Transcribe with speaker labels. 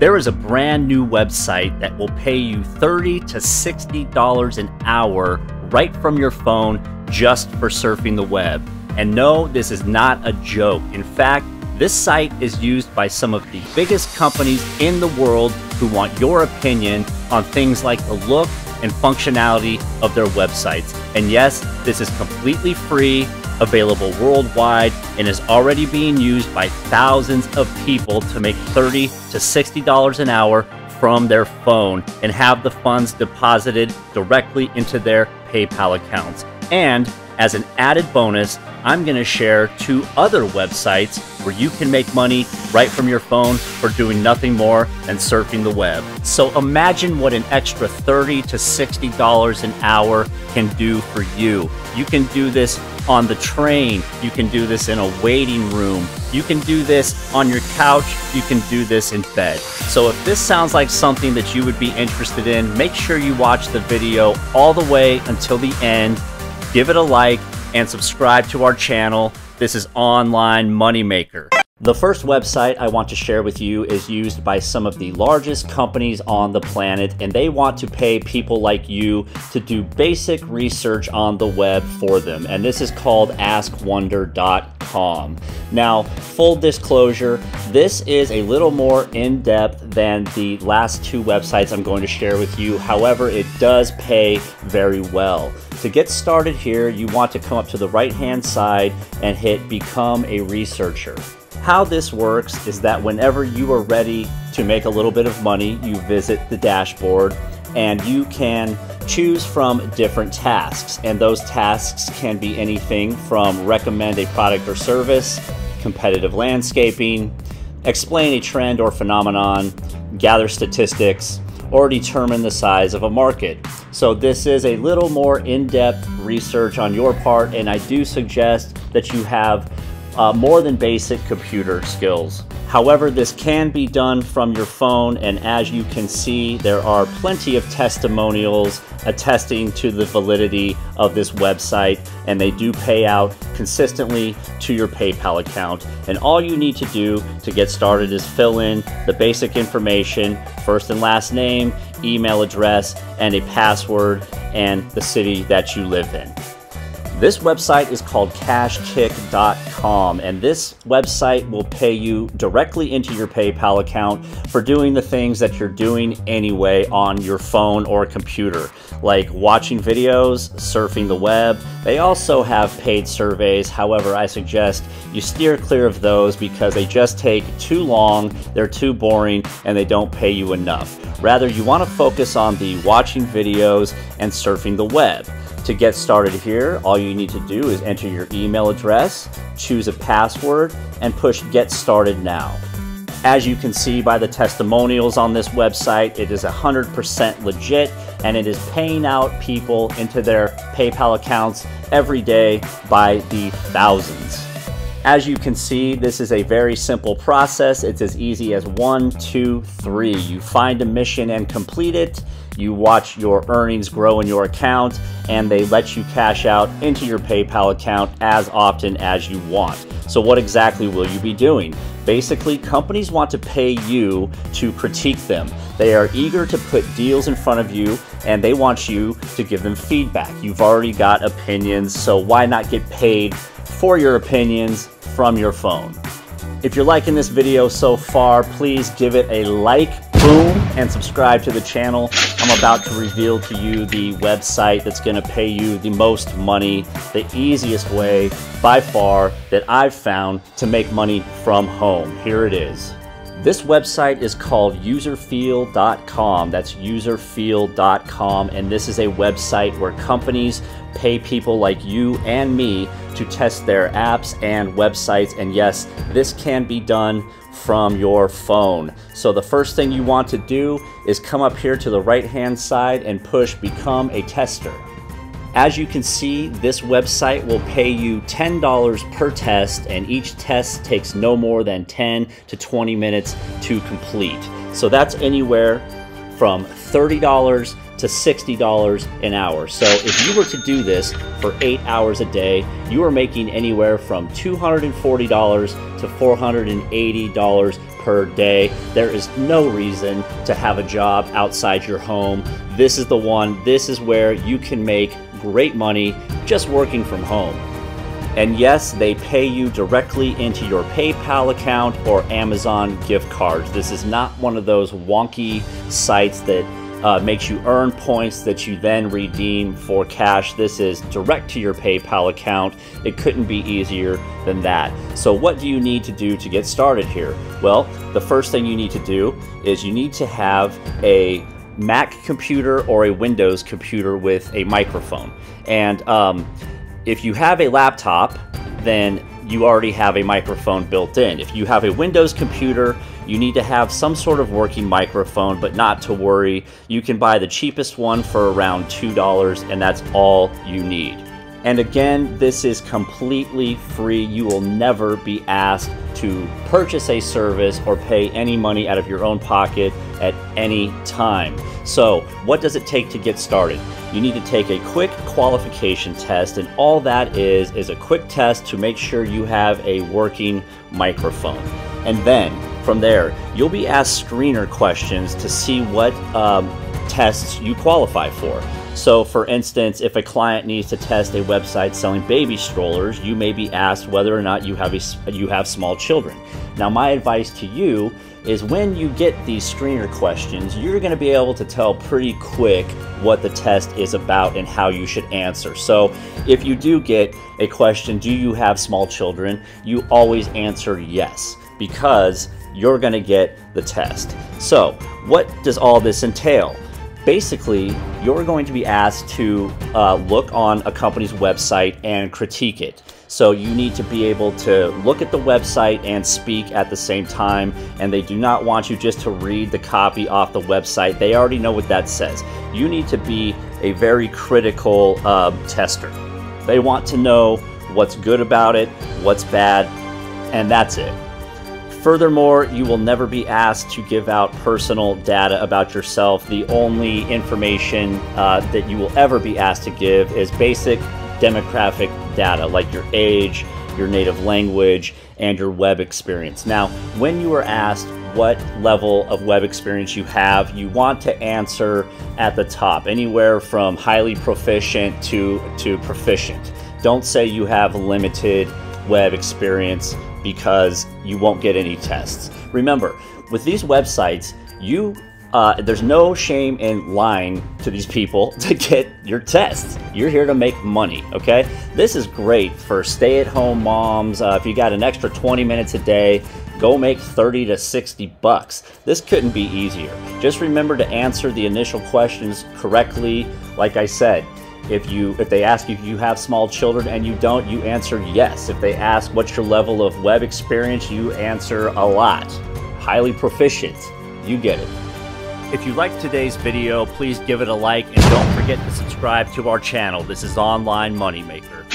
Speaker 1: There is a brand new website that will pay you $30 to $60 an hour right from your phone just for surfing the web. And no, this is not a joke. In fact, this site is used by some of the biggest companies in the world who want your opinion on things like the look and functionality of their websites. And yes, this is completely free, available worldwide, and is already being used by thousands of people to make $30 to $60 an hour from their phone and have the funds deposited directly into their PayPal accounts. And as an added bonus, I'm going to share 2 other websites where you can make money right from your phone for doing nothing more than surfing the web. So imagine what an extra $30 to $60 an hour can do for you. You can do this on the train, you can do this in a waiting room, you can do this on your couch, you can do this in bed. So if this sounds like something that you would be interested in, make sure you watch the video all the way until the end. Give it a like and subscribe to our channel. This is Online Moneymaker. The first website I want to share with you is used by some of the largest companies on the planet, and they want to pay people like you to do basic research on the web for them. And this is called AskWonder.com. Now, full disclosure, this is a little more in-depth than the last 2 websites I'm going to share with you. However, it does pay very well. To get started here, you want to come up to the right-hand side and hit Become a Researcher. How this works is that whenever you are ready to make a little bit of money, you visit the dashboard and you can choose from different tasks. And those tasks can be anything from recommend a product or service, competitive landscaping, explain a trend or phenomenon, gather statistics, or determine the size of a market. So this is a little more in-depth research on your part, and I do suggest that you have more than basic computer skills. However, this can be done from your phone, and as you can see, there are plenty of testimonials attesting to the validity of this website, and they do pay out consistently to your PayPal account. And all you need to do to get started is fill in the basic information, first and last name, email address, and a password, and the city that you live in. This website is called CashKick.com, and this website will pay you directly into your PayPal account for doing the things that you're doing anyway on your phone or computer, like watching videos, surfing the web. They also have paid surveys. However, I suggest you steer clear of those because they just take too long, they're too boring, and they don't pay you enough. Rather, you want to focus on the watching videos and surfing the web. To get started here, all you need to do is enter your email address, choose a password, and push Get Started Now. As you can see by the testimonials on this website, it is 100% legit, and it is paying out people into their PayPal accounts every day by the thousands. As you can see, this is a very simple process. It's as easy as 1, 2, 3. You find a mission and complete it. You watch your earnings grow in your account, and they let you cash out into your PayPal account as often as you want. So what exactly will you be doing? Basically, companies want to pay you to critique them. They are eager to put deals in front of you, and they want you to give them feedback. You've already got opinions, so why not get paid for your opinions from your phone? If you're liking this video so far, please give it a like, boom, and subscribe to the channel. I'm about to reveal to you the website that's going to pay you the most money, the easiest way by far that I've found to make money from home. Here it is. This website is called Userfeel.com. That's Userfeel.com, and this is a website where companies pay people like you and me to test their apps and websites. And yes, this can be done from your phone. So the first thing you want to do is come up here to the right-hand side and push Become a Tester. As you can see, this website will pay you $10 per test, and each test takes no more than 10 to 20 minutes to complete. So that's anywhere from $30 to $60 an hour. So if you were to do this for 8 hours a day, you are making anywhere from $240 to $480 per day. There is no reason to have a job outside your home. This is the one. This is where you can make great money just working from home. And yes, they pay you directly into your PayPal account or Amazon gift cards. This is not one of those wonky sites that makes you earn points that you then redeem for cash. This is direct to your PayPal account. It couldn't be easier than that. So what do you need to do to get started here? Well, the first thing you need to do is you need to have a Mac computer or a Windows computer with a microphone. And if you have a laptop, then you already have a microphone built in. If you have a Windows computer, you need to have some sort of working microphone, but not to worry. You can buy the cheapest one for around $2, and that's all you need. And again, this is completely free. You will never be asked to purchase a service or pay any money out of your own pocket at any time. So what does it take to get started? You need to take a quick qualification test, and all that is a quick test to make sure you have a working microphone. And then from there, you'll be asked screener questions to see what tests you qualify for. So for instance, if a client needs to test a website selling baby strollers, you may be asked whether or not you have small children. Now my advice to you is when you get these screener questions, you're going to be able to tell pretty quick what the test is about and how you should answer. So if you do get a question, do you have small children, you always answer yes, because you're going to get the test. So what does all this entail? Basically, you're going to be asked to look on a company's website and critique it. So you need to be able to look at the website and speak at the same time, and they do not want you just to read the copy off the website. They already know what that says. You need to be a very critical tester. They want to know what's good about it, what's bad, and that's it. Furthermore, you will never be asked to give out personal data about yourself. The only information that you will ever be asked to give is basic demographic data, like your age, your native language, and your web experience. Now, when you are asked what level of web experience you have, you want to answer at the top, anywhere from highly proficient to proficient. Don't say you have limited web experience, because you won't get any tests. Remember, with these websites, there's no shame in lying to these people to get your tests. You're here to make money, okay? This is great for stay-at-home moms. If you got an extra 20 minutes a day, go make 30 to 60 bucks. This couldn't be easier. Just remember to answer the initial questions correctly. Like I said, if they ask you if you have small children and you don't, you answer yes. If they ask what's your level of web experience, you answer a lot. Highly proficient, you get it. If you liked today's video, please give it a like and don't forget to subscribe to our channel. This is Online Moneymaker.